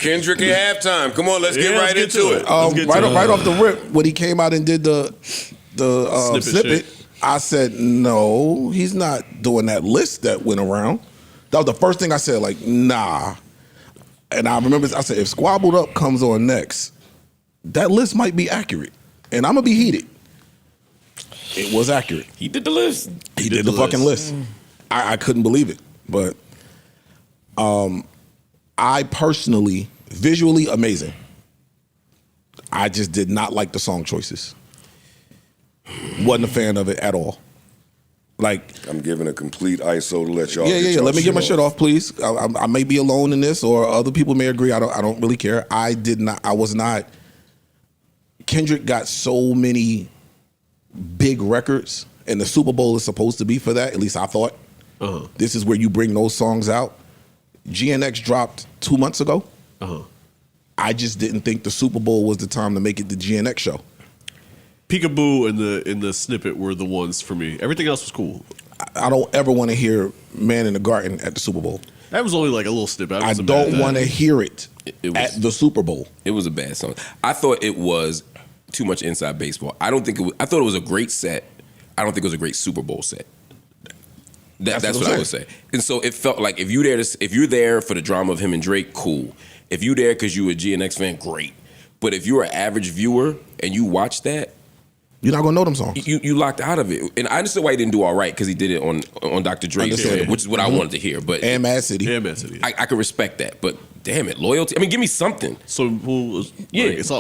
Kendrick at halftime. Come on, let's get right into it. Right off the rip, when he came out and did the snippet, I said, no, he's not doing that list that went around. That was the first thing I said, like, nah. And I remember I said, if Squabbled Up comes on next, that list might be accurate. And I'm going to be heated. It was accurate. He did the list. He did the fucking list. I couldn't believe it. But I personally, visually amazing. I just did not like the song choices. Wasn't a fan of it at all. Like, I'm giving a complete ISO to let y'all. Yeah. Let me get my shit off, please. I may be alone in this, or other people may agree. I don't really care. I was not. Kendrick got so many big records, and the Super Bowl is supposed to be for that. At least I thought. This is where you bring those songs out. GNX dropped 2 months ago. I just didn't think the Super Bowl was the time to make it the GNX show. Peekaboo and the snippet were the ones for me. Everything else was cool. I don't ever want to hear Man in the Garden at the Super Bowl. That was only like a little snippet. I don't want to hear it at the Super Bowl. It was a bad song. I thought it was too much inside baseball. I thought it was a great set. I don't think it was a great Super Bowl set. That's what I would say. And so it felt like if you're there for the drama of him and Drake, cool. If you're there because you're a GNX fan, great. But if you're an average viewer and you watch that, you're not gonna know them songs. You locked out of it, and I understand why he didn't do all right because he did it on Dr. Dre's, which is what I wanted to hear. But and Mad City, I could respect that. But damn it, loyalty. I mean, give me something. Swimming pools,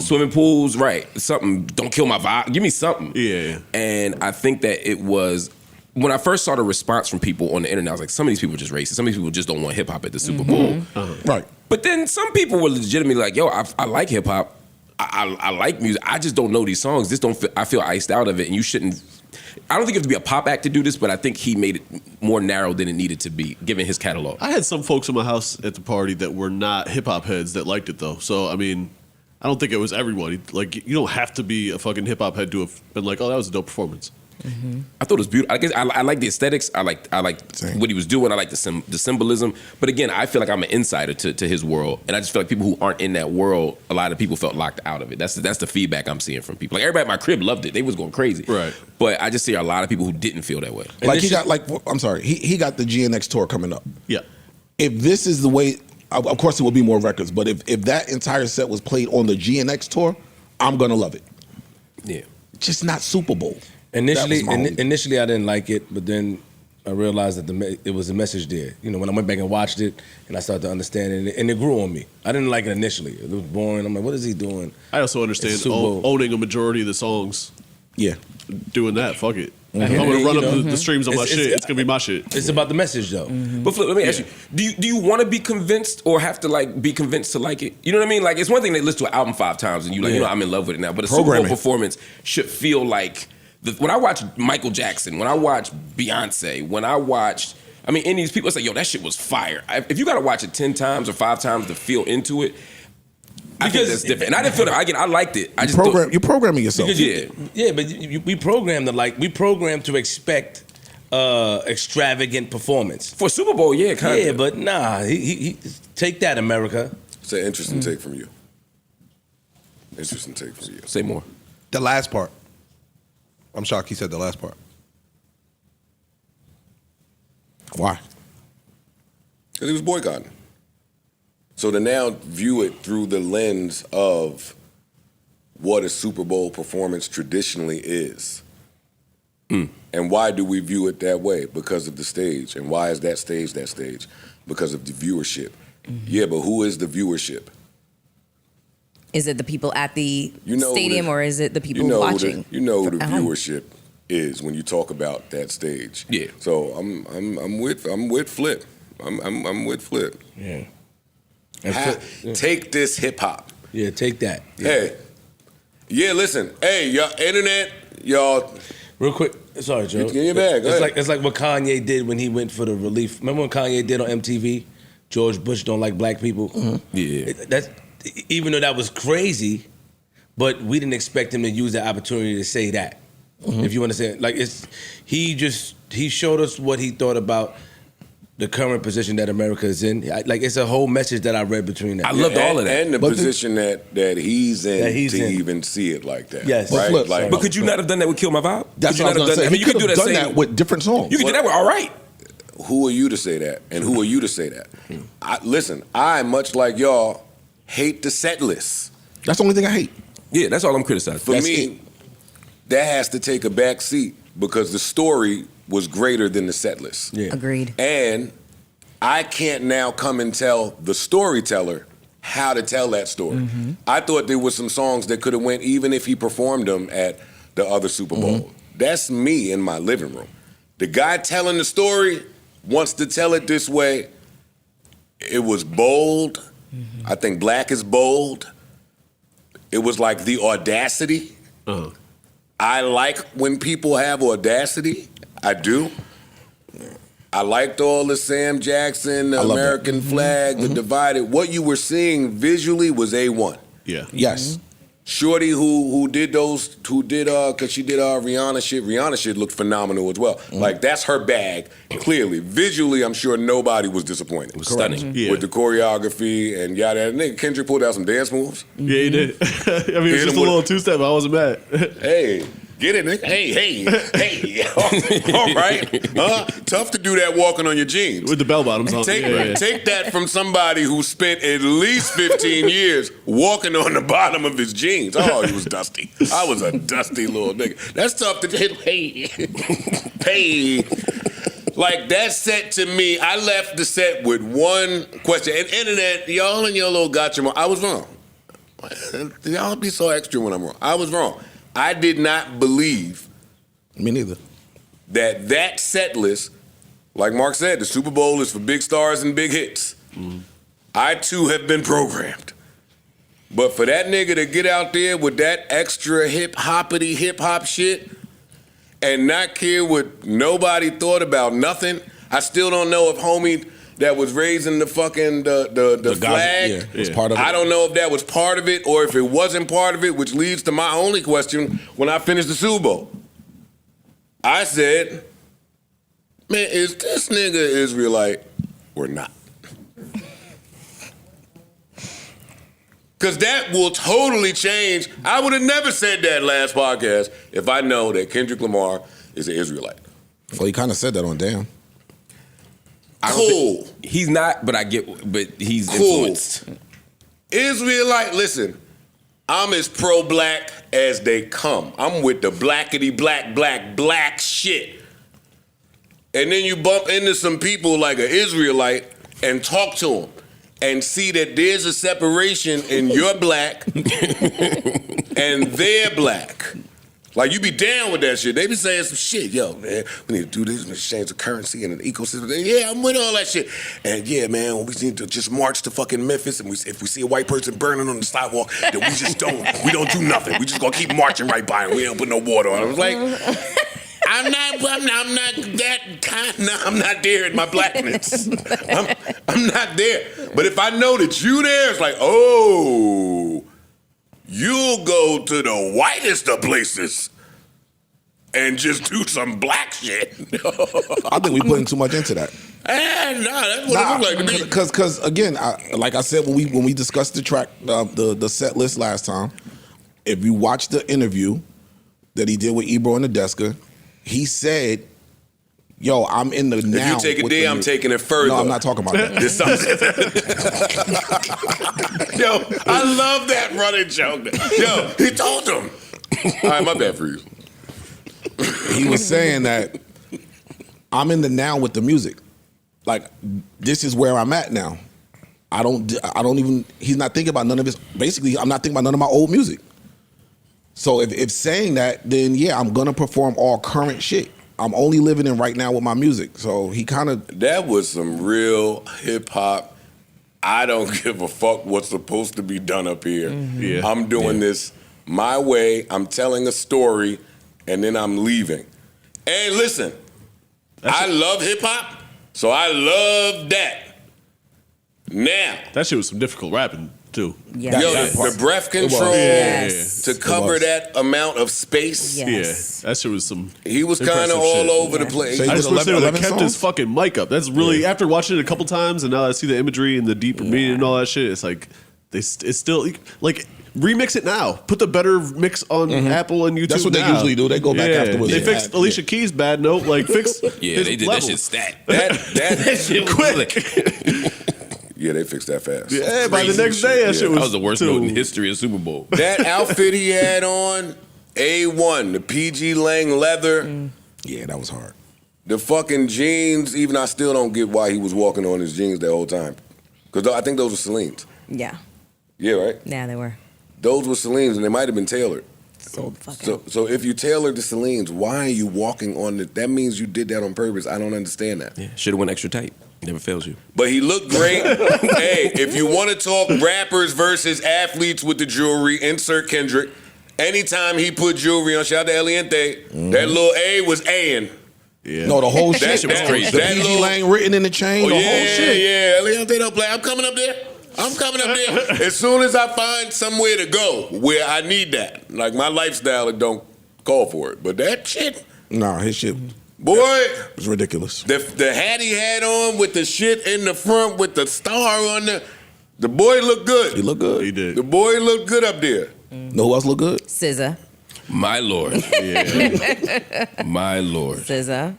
swimming pools, right? Something. Don't kill my vibe. Give me something. Yeah. And I think that it was. When I first saw the response from people on the internet, I was like, some of these people are just racist. Some of these people just don't want hip hop at the Super Bowl. Right. But then some people were legitimately like, yo, I like hip hop. I like music. I just don't know these songs. I feel iced out of it, and you shouldn't. I don't think you have to be a pop act to do this, but I think he made it more narrow than it needed to be, given his catalog. I had some folks in my house at the party that were not hip hop heads that liked it though. So I mean, I don't think it was everyone. Like, you don't have to be a fucking hip hop head to have been like, oh, that was a dope performance. I thought it was beautiful. I guess I like the aesthetics. I like what he was doing. I like the symbolism. But again, I feel like I'm an insider to his world, and I just feel like people who aren't in that world, a lot of people felt locked out of it. That's the feedback I'm seeing from people. Like everybody at my crib loved it. They was going crazy. Right. But I just see a lot of people who didn't feel that way. Like he got he got the GNX tour coming up. Yeah. If this is the way, of course it will be more records. But if that entire set was played on the GNX tour, I'm gonna love it. Yeah. Just not Super Bowl. Initially, I didn't like it, but then I realized that it was a message there. You know, when I went back and watched it, and I started to understand it, and it grew on me. I didn't like it initially. It was boring. I'm like, what is he doing? I also understand owning a majority of the songs. Yeah. Doing that, fuck it. If I'm going to run up the streams on my shit, it's going to be my shit. It's about the message, though. But Flip, let me ask you, do you want to be convinced or have to like be convinced to like it? You know what I mean? Like, it's one thing to listen to an album 5 times and you like, I'm in love with it now. But a Super Bowl performance should feel like, when I watch Michael Jackson, when I watch Beyonce, when I watched, I mean, any of these people say, yo, that shit was fire. If you got to watch it 10 times or 5 times to feel into it, I think that's different. And I didn't feel that. Again, I liked it. I just you're programming yourself. But we programmed we programmed to expect extravagant performance for Super Bowl. Yeah, kind of. Yeah, but nah, he take that, America. It's an interesting take from you. Interesting take from you. Say more. The last part. I'm shocked he said the last part. Why? Because he was boycotting. So to now view it through the lens of what a Super Bowl performance traditionally is. And why do we view it that way? Because of the stage. And why is that stage that stage? Because of the viewership. Yeah, but who is the viewership? Is it the people at the stadium or is it the people watching? You know who the viewership is when you talk about that stage. Yeah. So I'm with Flip. I'm with Flip. Yeah. Take this hip hop. Yeah, take that. Yeah. Hey. Yeah, listen. Hey, y'all internet, y'all. Real quick, sorry, Joe. Get in your bag. It's like what Kanye did when he went for the relief. Remember when Kanye did on MTV? George Bush don't like black people. Yeah. That's even though that was crazy, but we didn't expect him to use the opportunity to say that. If you understand, like he showed us what he thought about the current position that America is in. Like it's a whole message that I read between that. I loved all of that. And the position that he's in even see it like that. Yes. Right? Flip, But could you not have done that with Kill My Vibe? That's Could what I was you not have gonna say. I mean, He you could could do have that done same that with different songs. You could do that with All Right. Who are you to say that? And who are you to say that? Listen, I, much like y'all, hate the set list. That's the only thing I hate. Yeah, that's all I'm criticizing. For me, that has to take a back seat because the story was greater than the set list. Yeah. Agreed. And I can't now come and tell the storyteller how to tell that story. Mm-hmm. I thought there was some songs that could have went even if he performed them at the other Super Bowl. That's me in my living room. The guy telling the story wants to tell it this way. It was bold. Mm-hmm. I think Black is bold. It was like the audacity. Uh-huh. I like when people have audacity. I do. I liked all the Sam Jackson, the American flag, the divided. What you were seeing visually was A1. Yeah. Yes. Shorty who did cause she did Rihanna shit looked phenomenal as well. Like that's her bag, clearly. Visually, I'm sure nobody was disappointed. It was stunning. Yeah. With the choreography and yada. Nigga, Kendrick pulled out some dance moves. Yeah, he did. I mean, it was just a little two-step. I wasn't mad. Hey, get it, nigga. Hey. All right. Tough to do that walking on your jeans. With the bell bottoms on. Take that from somebody who spent at least 15 years walking on the bottom of his jeans. Oh, he was dusty. I was a dusty little nigga. That's tough to hit. Hey. Like that set to me, I left the set with one question. And internet, y'all and your little gotcha. I was wrong. Y'all be so extra when I'm wrong. I was wrong. I did not believe. Me neither. That set list, like Mark said, the Super Bowl is for big stars and big hits. I too have been programmed. But for that nigga to get out there with that extra hip hop shit and not care what nobody thought about nothing, I still don't know if homie that was raising the fucking the flag. Was part of it. I don't know if that was part of it or if it wasn't part of it, which leads to my only question when I finished the Super Bowl. I said, man, is this nigga Israelite or not? Because that will totally change. I would have never said that last podcast if I know that Kendrick Lamar is an Israelite. Well, he kind of said that on Damn. Cool. He's not, but he's Cool. influenced. Israelite, listen, I'm as pro-black as they come. I'm with the blackity black shit. And then you bump into some people like an Israelite and talk to them and see that there's a separation in your black and their black. Like, you be down with that shit. They be saying some shit. Yo, man, we need to do this. We need to change the currency and the ecosystem. Yeah, I'm with all that shit. And yeah, man, we need to just march to fucking Memphis. And if we see a white person burning on the sidewalk, then we just don't do nothing. We just gonna keep marching right by him. We don't put no water on it. I was like, I'm not that kind. No, I'm not there in my blackness. I'm not there. But if I know that you there, it's like, oh, you'll go to the whitest of places and just do some black shit. I think we putting too much into that. Nah, that's what it looks like to me. Because again, like I said when we discussed the track, the set list last time, if you watch the interview that he did with Ebro and Nadeska, he said, yo, I'm in the now. If you take it there, I'm taking it further. No, I'm not talking about that. Yo, I love that running joke. Yo, he told him. All right, my bad for you. He was saying that I'm in the now with the music. Like, this is where I'm at now. I don't even, he's not thinking about none of his, basically, I'm not thinking about none of my old music. So if saying that, then yeah, I'm gonna perform all current shit. I'm only living in right now with my music. So he kind of... That was some real hip-hop, I don't give a fuck what's supposed to be done up here. Mm-hmm. Yeah. I'm doing this my way, I'm telling a story, and then I'm leaving. And listen, I love hip-hop, so I love that. Now... That shit was some difficult rapping. too. Yes. Yo, the breath control Yes. to cover that amount of space. Yes. Yeah, that shit was some. He was kind of all over the place. So he I did just wish they 11 would have kept his songs? fucking mic up. That's really after watching it a couple times, and now that I see the imagery and the deeper meaning and all that shit. It's like it's still like. Remix it now. Put the better mix on Apple and YouTube. That's what they usually do. They go back afterwards. They fixed Alicia Keys' bad note. Like fix. Yeah, his they did level. that shit stat. That shit was Quick. yeah, they fixed that fast. Yeah, by the Crazy next day, that shit was. That was the worst too. note in history of Super Bowl. That outfit he had on, A1, the PG Lang leather, Yeah, that was hard. the fucking jeans. Even I still don't get why he was walking on his jeans that whole time. Because I think those were Celine's. Yeah. Yeah, right? Yeah, they were. Those were Celine's, and they might have been tailored. Sold the fuck out. So if you tailored the Celine's, why are you walking on the? That means you did that on purpose. I don't understand that. Yeah, should have went extra tight. Never fails you. But he looked great. Hey, if you want to talk rappers versus athletes with the jewelry, insert Kendrick. Anytime he put jewelry on, shout out to Eliente, that little A was A-ing. Yeah. No, the whole That shit. shit was crazy. The That PG little- Lang written in the chain, Oh, the yeah, whole shit. yeah. Eliente don't play. I'm coming up there. As soon as I find somewhere to go where I need that, like my lifestyle, it don't call for it. But that shit, Nah, his shit boy, was ridiculous. the hat he had on with the shit in the front with the star on the boy looked good. He looked good. He did. The boy looked good up there. Know who else looked good? SZA. My lord. Yeah. My lord. SZA.